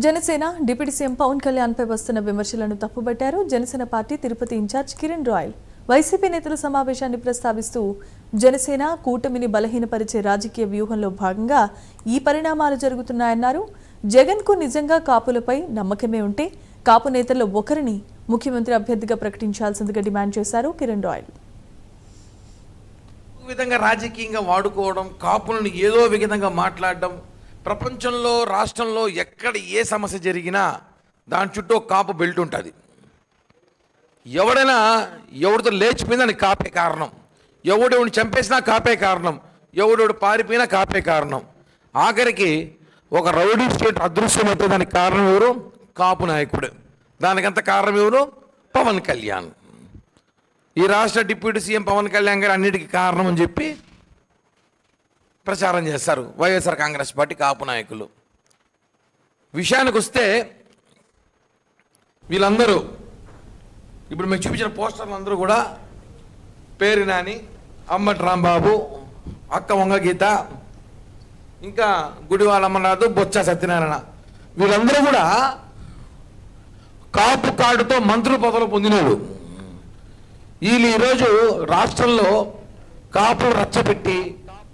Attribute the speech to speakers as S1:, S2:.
S1: Janasena deputy CM Pawan Kalyan పై వస్తున్న విమర్శలను తప్పుబట్టారు. Janasena party Tirupati incharge Kiran Royal YCP నేతల సమావేశాన్ని ప్రస్తావిస్తూ జనసేన కూటమిని బలహీనపరిచే రాజకీయ వ్యూహంలో భాగంగా ఈ పరిణామాలు జరుగుతున్నాయన్నారు. జగన్ కు నిజంగా కాపులపై నమ్మకమే ఉంటే కాపు నేతల్లో ఒకరిని ముఖ్యమంత్రి అభ్యర్థిగా ప్రకటించాల్సిందిగా డిమాండ్ చేశారు కిరణ్ రాయల్.
S2: విధంగా రాజకీయంగా వాడుకోవడం, కాపులను ఏదో విధంగా మాట్లాడడం, ప్రపంచంలో రాష్ట్రంలో ఎక్కడ ఏ సమస్య జరిగినా దాని చుట్టూ కాపు బెల్ట్ ఉంటుంది. ఎవడైనా ఎవరితో లేచిపోయిందని కాపే కారణం, ఎవడెవడిని చంపేసినా కాపే కారణం, ఎవడెవడు పారిపోయినా కాపే కారణం. ఆఖరికి ఒక రౌడీ స్టేట్ అదృశ్యం అయితే దానికి కారణం ఎవరు? కాపు నాయకుడు. దానికంత కారణం ఎవరు? పవన్ కళ్యాణ్. ఈ రాష్ట్ర డిప్యూటీ సీఎం పవన్ కళ్యాణ్ గారు అన్నిటికీ కారణం అని చెప్పి ప్రచారం చేస్తారు వైఎస్ఆర్ కాంగ్రెస్ పార్టీ కాపు నాయకులు. విషయానికి వస్తే వీళ్ళందరూ ఇప్పుడు మీకు చూపించిన పోస్టర్లు అందరూ కూడా పేరు నాని, అమ్మటి రాంబాబు, అక్క వంగ గీత, ఇంకా గుడివాళ్ళ అమ్మనాథ్, బొత్స సత్యనారాయణ, వీళ్ళందరూ కూడా కాపు కార్డుతో మంత్రుల పదవులు పొందినోడు. వీళ్ళు ఈరోజు రాష్ట్రంలో కాపులు రచ్చపెట్టి